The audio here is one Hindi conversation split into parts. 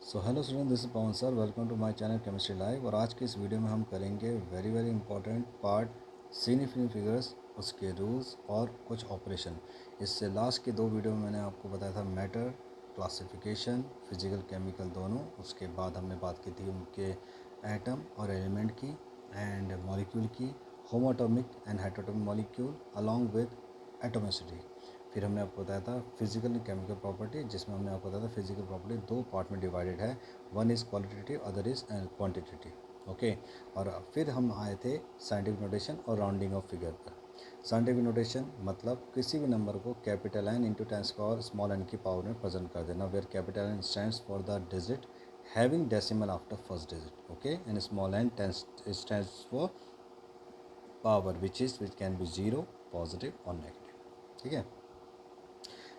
So hello student, this is Pavan sir. Welcome to my channel chemistry live. और आज की इस वीडियो में हम करेंगे very important part significant figures, उसके रूल्स और कुछ ऑपरेशन। इससे लास्ट के दो वीडियो में मैंने आपको बताया था मैटर, क्लासिफिकेशन, फिजिकल केमिकल दोनों। उसके बाद हमने बात की थी उनके एटम और एलिमेंट की एंड मॉलिक्यूल की, homoatomic and heteroatomic molecule along with atomicity. फिर हमने आपको बताया था फिजिकल एंड केमिकल प्रॉपर्टी, जिसमें हमने आपको बताया था फिजिकल प्रॉपर्टी दो पार्ट में डिवाइडेड है, one is qualitative, other is quantitative. Okay. और फिर हम आए थे साइंटिफिक नोटेशन और राउंडिंग ऑफ फिगर पर। साइंटिफिक नोटेशन मतलब किसी भी नंबर को capital N into tens power small N की पावर में प्रेजेंट कर देना, where capital N stands for the digit having decimal after first digit, okay, and small N stands for power which can be zero, positive और नेगेटिव। ठीक है।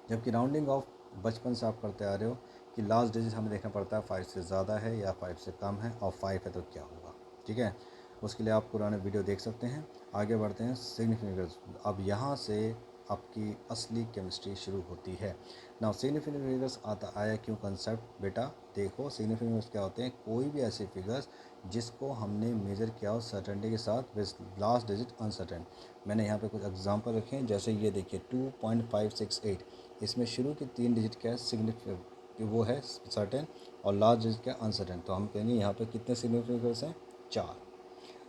जबकि राउंडिंग ऑफ बचपन से आप करते आ रहे हो कि लास्ट डिजिट हमें देखना पड़ता है 5 से ज़्यादा है या 5 से कम है, और 5 है तो क्या होगा। ठीक है। उसके लिए आप पुराने वीडियो देख सकते हैं। आगे बढ़ते हैं सिग्निफिकेंस। अब यहाँ से आपकी असली केमिस्ट्री शुरू होती है। नाउ सिग्निफिकेंट फिगर्स आता आया क्यों कंसेप्ट बेटा। देखो सिग्निफिकेंट फिगर्स क्या होते हैं, कोई भी ऐसे फिगर्स जिसको हमने मेजर किया हो सर्टेनिटी के साथ विद लास्ट डिजिट अनसर्टेन। मैंने यहाँ पे कुछ एग्जांपल रखे हैं, जैसे ये देखिए 2.568, इसमें शुरू की 3 डिजिट क्या है सिग्निफिकेंट, वो है सर्टेन, और लास्ट डिजिट क्या अनसर्टेन। तो हम कहेंगे यहाँ पे कितने सिग्निफिकेंट फिगर्स हैं, 4।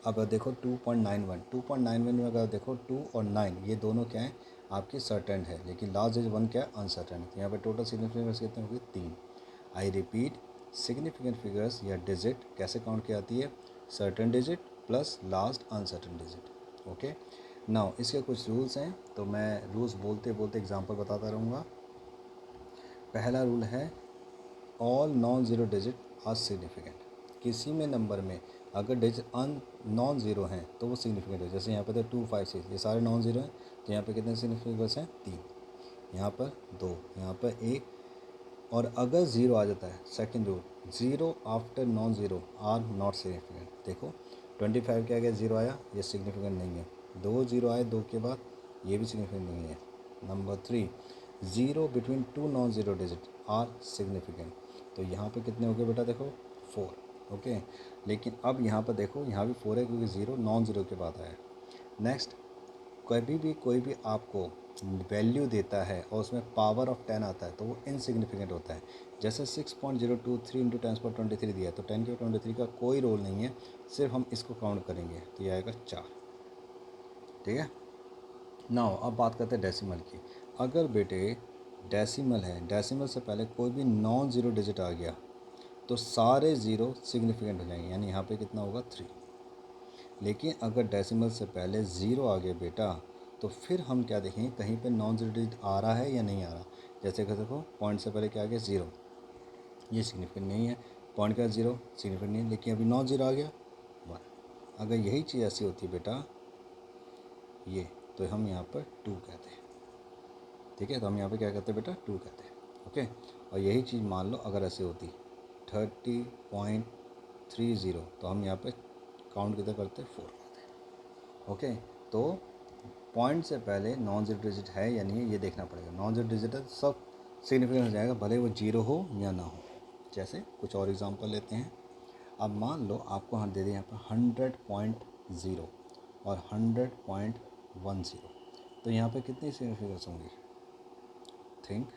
अब देखो 2.91 में अगर देखो 2 और 9 ये दोनों क्या हैं आपकी सर्टेन है, लेकिन लास्ट डिजिट 1 क्या है अनसर्टेन है। तो यहाँ पे टोटल सिग्निफिकेंट फिगर्स कितने होंगे, 3। आई रिपीट, सिग्निफिकेंट फिगर्स या डिजिट कैसे काउंट की जाती है, certain digit plus last uncertain digit. Okay. Now इसके कुछ रूल्स हैं, तो मैं रूल्स बोलते बोलते एग्जांपल बताता रहूँगा। पहला रूल है all non zero digit are significant. किसी में नंबर में अगर डिजिट नॉन ज़ीरो हैं तो वो सिग्निफिकेंट है। जैसे यहाँ पर तो 256 ये सारे नॉन ज़ीरो हैं, तो यहाँ पे कितने सिग्निफिकेंट्स हैं, 3। यहाँ पर 2, यहाँ पर 1। और अगर ज़ीरो आ जाता है, second rule, zero after non zero are not significant. देखो 25 के आगे ज़ीरो आया, ये सिग्निफिकेंट नहीं है। 2 ज़ीरो आए 2 के बाद, ये भी सिग्निफिकेंट नहीं है। Number 3, zero between two non zero digit are significant. तो यहाँ पे कितने हो गए बेटा, देखो 4। ओके। लेकिन अब यहाँ पर देखो, यहाँ भी 4 है क्योंकि ज़ीरो नॉन ज़ीरो के बाद आया। नेक्स्ट, कभी भी कोई भी आपको वैल्यू देता है और उसमें पावर ऑफ 10 आता है तो वो इनसिग्निफिकेंट होता है। जैसे 6.023 इंटू 10⁻23 दिया है, तो 10 के 23 का कोई रोल नहीं है, सिर्फ हम इसको काउंट करेंगे तो ये आएगा 4। ठीक है। नाउ अब बात करते हैं डेसिमल की। अगर बेटे डेसिमल है, डेसिमल से पहले कोई भी नॉन ज़ीरो डिजिट आ गया तो सारे ज़ीरो सिग्निफिकेंट हो जाएंगे, यानी यहाँ पे कितना होगा, 3। लेकिन अगर डेसिमल से पहले ज़ीरो आ गया बेटा, तो फिर हम क्या देखेंगे, कहीं पे नॉन ज़ीरो डिजिट आ रहा है या नहीं आ रहा। जैसे कि देखो पॉइंट से पहले क्या आ गया, ज़ीरो, ये सिग्निफिकेंट नहीं है। पॉइंट का ज़ीरो सिग्निफिकेंट नहीं है, लेकिन अभी नॉन ज़ीरो आ गया, 1। अगर यही चीज़ ऐसी होती है बेटा ये, तो हम यहाँ पर 2 कहते हैं। ठीक है, तो हम यहाँ पे क्या कहते हैं बेटा, 2 कहते हैं। ओके। और यही चीज़ मान लो अगर ऐसे होती 30.30, तो हम यहाँ पे काउंट कितना करते हैं, 4 करते हैं। ओके। तो पॉइंट से पहले नॉन ज़ीरो डिजिट है या नहीं है ये देखना पड़ेगा। नॉन ज़ीरो डिजिट है तो सब सिग्निफिकेंट हो जाएगा, भले वो जीरो हो या ना हो। जैसे कुछ और एग्जांपल लेते हैं। अब मान लो आपको हम दे दें यहाँ पर 100.0 और 100.10, तो यहाँ पे कितनी सिग्निफिकेंस होंगी, थिंक।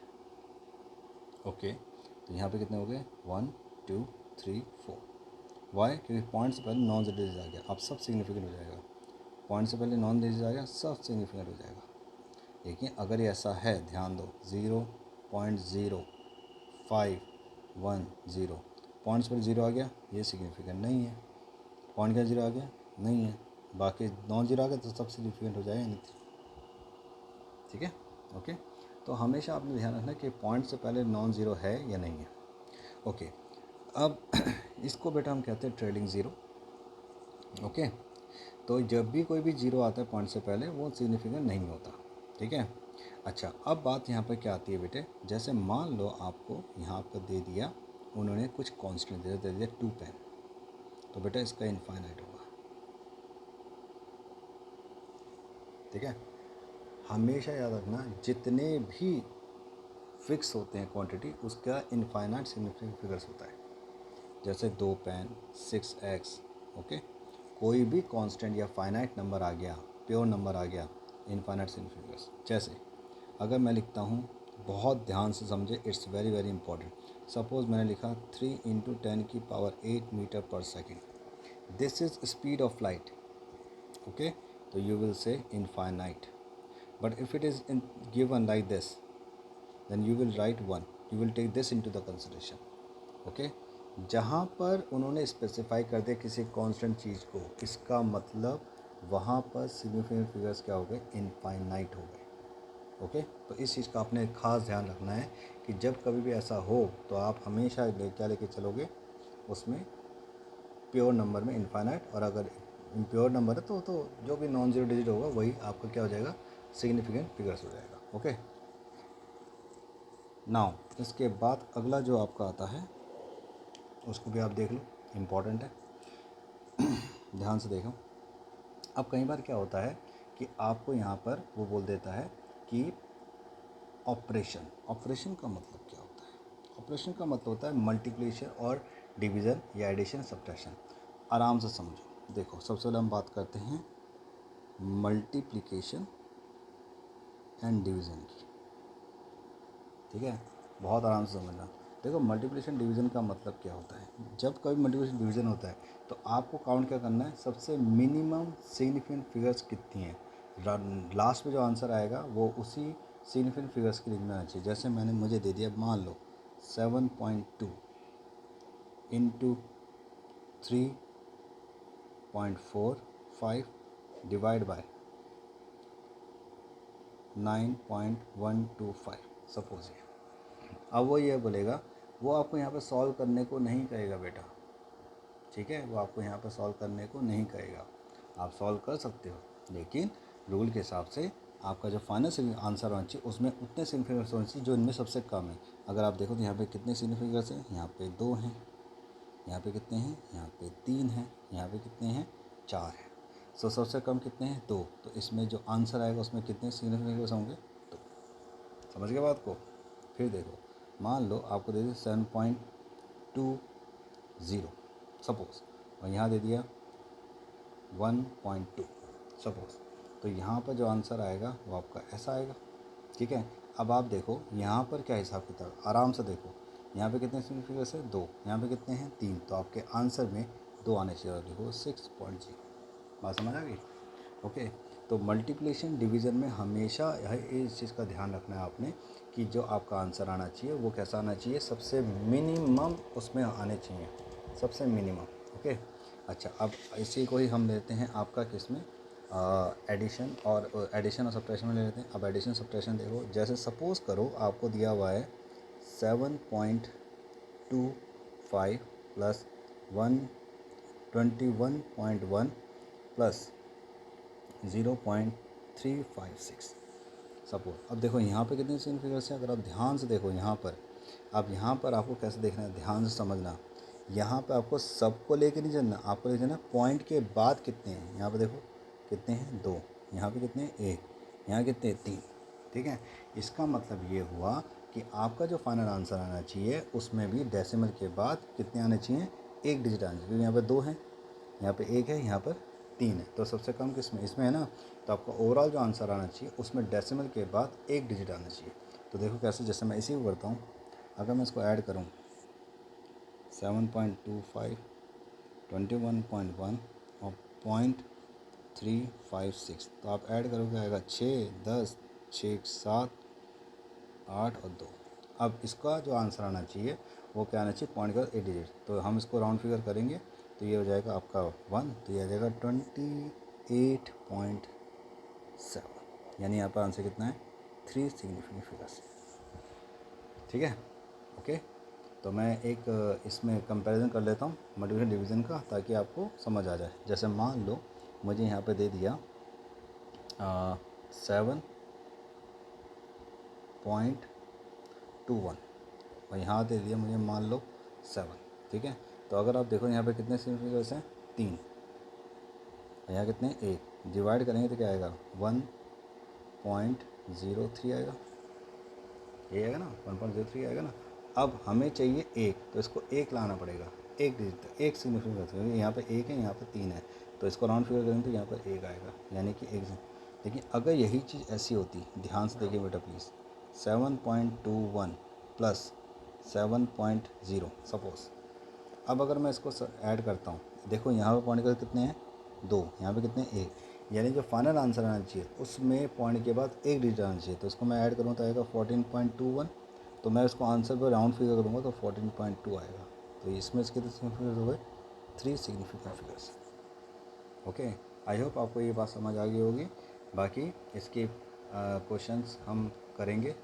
ओके। तो यहाँ पे कितने हो गए, 1 2 3 4। वाई, क्योंकि पॉइंट से पहले नॉन ज़ीरो डिजिट आ गया, अब सब सिग्निफिकेंट हो जाएगा। पॉइंट से पहले नॉन डिजिट आ गया, सब सिग्निफिकेंट हो जाएगा। लेकिन अगर ये ऐसा है, ध्यान दो, 0.0510, पॉइंट्स पर ज़ीरो आ गया, ये सिग्निफिकेंट नहीं है। पॉइंट का ज़ीरो आ गया, नहीं है। बाकी नॉन ज़ीरो आ गया तो सब सिग्निफिकेंट हो जाएगा, नहीं। ठीक है। ओके। तो हमेशा आपने ध्यान रखना कि पॉइंट से पहले नॉन ज़ीरो है या नहीं है। ओके। अब इसको बेटा हम कहते हैं ट्रेलिंग ज़ीरो। ओके। तो जब भी कोई भी ज़ीरो आता है पॉइंट से पहले, वो सिग्निफिकेंट नहीं होता। ठीक है। अच्छा, अब बात यहाँ पर क्या आती है बेटे, जैसे मान लो आपको यहाँ पर दे दिया उन्होंने कुछ कांस्टेंट दे दिया 2 पेन, तो बेटा इसका इनफाइनाइट होगा। ठीक है। हमेशा याद रखना, जितने भी फिक्स होते हैं क्वांटिटी, उसका इनफाइनाइट सिग्निफिकेंट फिगर्स होता है। जैसे 2 पेन, 6x, ओके। कोई भी कांस्टेंट या फाइनाइट नंबर आ गया, प्योर नंबर आ गया, इनफाइनाइट सिग्निफिकेंट फिगर्स। जैसे अगर मैं लिखता हूँ, बहुत ध्यान से समझे, it's very very important. Suppose मैंने लिखा 3 × 10⁸ मीटर पर second, this is speed of light, okay. तो you will say infinite, but if it is given like this, then you will write 1, you will take this into the consideration, okay। जहाँ पर उन्होंने स्पेसिफाई कर दिया किसी कांस्टेंट चीज़ को, इसका मतलब वहाँ पर सिग्निफिकेंट फिगर्स क्या हो गए, इनफाइनाइट हो गए, ओके। तो इस चीज़ का आपने खास ध्यान रखना है कि जब कभी भी ऐसा हो तो आप हमेशा क्या लेके चलोगे, उसमें प्योर नंबर में इनफाइनाइट, और अगर इम्प्योर नंबर है तो जो भी नॉन जीरो डिजिट होगा वही आपका क्या हो जाएगा, सिग्निफिकेंट फिगर्स हो जाएगा, ओके। नाउ इसके बाद अगला जो आपका आता है उसको भी आप देख लो, इम्पॉर्टेंट है, ध्यान से देखो। अब कई बार क्या होता है कि आपको यहाँ पर वो बोल देता है कि ऑपरेशन, ऑपरेशन का मतलब क्या होता है, ऑपरेशन का मतलब होता है मल्टीप्लिकेशन और डिवीज़न या एडिशन सब्ट्रैक्शन। आराम से समझो, देखो सबसे पहले हम बात करते हैं मल्टीप्लिकेशन एंड डिवीज़न की, ठीक है। बहुत आराम से समझना। देखो मल्टीप्लिकेशन डिवीज़न का मतलब क्या होता है, जब कभी मल्टीप्लिकेशन डिवीज़न होता है तो आपको काउंट क्या करना है, सबसे मिनिमम सिग्निफिकेंट फिगर्स कितनी हैं, लास्ट में जो आंसर आएगा वो उसी सिग्निफिकेंट फिगर्स की लिखना आना चाहिए। जैसे मुझे दे दिया, मान लो 7.2 इंटू 3.45 डिवाइड बाय 9.125, सपोज ये। अब वो ये बोलेगा, वो आपको यहाँ पे सॉल्व करने को नहीं कहेगा बेटा, ठीक है, वो आपको यहाँ पे सॉल्व करने को नहीं कहेगा। आप सॉल्व कर सकते हो, लेकिन रूल के हिसाब से आपका जो फाइनल आंसर होना चाहिए उसमें उतने सिग्निफिकेंट्स होने चाहिए जो इनमें सबसे कम है। अगर आप देखो तो यहाँ पे कितने सिग्निफिकेंट्स हैं, यहाँ पे 2 हैं, यहाँ पे कितने हैं, यहाँ पे 3 हैं, यहाँ पे कितने हैं, 4 हैं। सो सबसे कम कितने हैं, 2। तो इसमें जो आंसर आएगा उसमें कितने सिग्निफिकेंट्स होंगे, 2। समझ गए बात को। फिर देखो, मान लो आपको दे दिया 7.20 सपोज, और यहाँ दे दिया 1.2 सपोज, तो यहाँ पर जो आंसर आएगा वो आपका ऐसा आएगा, ठीक है। अब आप देखो यहाँ पर क्या हिसाब किताब, आराम से देखो, यहाँ पे कितने सिग्निफिकेंट्स है, 2, यहाँ पे कितने हैं, 3, तो आपके आंसर में 2 आने चाहिए, और देखो 6.0। बात समझ आ गई, ओके। तो मल्टीप्लिकेशन डिवीज़न में हमेशा इस चीज़ का ध्यान रखना है आपने कि जो आपका आंसर आना चाहिए वो कैसा आना चाहिए, सबसे मिनिमम उसमें आने चाहिए, सबसे मिनिमम, ओके। अच्छा, अब इसी को ही हम लेते हैं आपका किस में, एडिशन और सब्ट्रैक्शन में ले लेते हैं। अब एडिशन सब्ट्रैक्शन देखो, जैसे सपोज़ करो आपको दिया हुआ है 7.25 प्लस 121.1 प्लस 0.356 सपोज। अब देखो यहाँ पे कितने सिग्निफिकेंट फिगर्स हैं, अगर आप ध्यान से देखो यहाँ पर, अब यहाँ पर आपको कैसे देखना है, ध्यान से समझना। यहाँ पे आपको सबको लेके नहीं चलना, आपको लेके चलना पॉइंट के बाद कितने हैं। यहाँ पे देखो कितने हैं, 2, यहाँ पे कितने हैं, 1, यहाँ कितने, 3, ठीक है। इसका मतलब ये हुआ कि आपका जो फाइनल आंसर आना चाहिए उसमें भी डेसिमल के बाद कितने आने चाहिए, 1 डिजिट आने चाहिए, क्योंकि यहाँ पर 2 हैं, यहाँ पे 1 है, यहाँ पर 3 है, तो सबसे कम किस में, इसमें है ना। तो आपका ओवरऑल जो आंसर आना चाहिए उसमें डेसिमल के बाद 1 डिजिट आना चाहिए। तो देखो कैसे, जैसे मैं इसी को करता हूँ, अगर मैं इसको ऐड करूँ 7.25 21.1 और 0.356, तो आप ऐड करोगे आएगा 6, 10, 6, 7, 8 और 2। अब इसका जो आंसर आना चाहिए वो क्या आना चाहिए, पॉइंट का 8 डिजिट, तो हम इसको राउंड फिगर करेंगे तो ये हो जाएगा आपका 1, तो ये आ जाएगा 28.7, यानी यहाँ पर आंसर कितना है, 3 सिग्निफिकेंट फिगर्स, ठीक है, ओके। तो मैं एक इसमें कंपैरिजन कर लेता हूँ मल्टीप्लिकेशन डिवीज़न का, ताकि आपको समझ आ जाए। जैसे मान लो मुझे यहाँ पे दे दिया 7.21 और यहाँ दे दिया मुझे मान लो 7, ठीक है। तो अगर आप देखो यहाँ पे कितने सिग्निफिकेंट्स हैं, 3, और यहाँ कितने, 1, डिवाइड करेंगे तो क्या आएगा, 1.03 आएगा, ये आएगा ना, 1.03 आएगा ना। अब हमें चाहिए 1, तो इसको 1 लाना पड़ेगा, एक डिजिट एक सिग्निफिकेंट क्योंकि यहाँ पे एक है, यहाँ पे 3 है, तो इसको राउंड फिगर करेंगे तो यहाँ पर एक आएगा, यानी कि एक। लेकिन अगर यही चीज़ ऐसी होती, ध्यान से देखिए बेटा प्लीज़, 7.21 प्लस 7.0 सपोज। अब अगर मैं इसको ऐड करता हूँ, देखो यहाँ पे पॉइंट के कितने हैं, 2, यहाँ पे कितने, 1, यानी जो फाइनल आंसर आना चाहिए उसमें पॉइंट के बाद एक डिजिट आना चाहिए। तो इसको मैं ऐड करूँ तो आएगा 14.21, तो मैं इसको आंसर पर राउंड फिगर करूँगा तो 14.2 आएगा। तो इसमें इसके कितने सिग्निफिकेंस हो गए, 3 significant figures. Okay, I hope आपको ये बात समझ आ गई होगी। बाकी इसके क्वेश्चंस हम करेंगे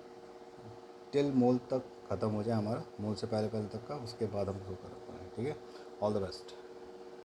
टिल मूल तक ख़त्म हो जाए हमारा, मूल से पहले पहले तक का, उसके बाद हम शुरू कर पाएंगे। ठीक है, ऑल द बेस्ट।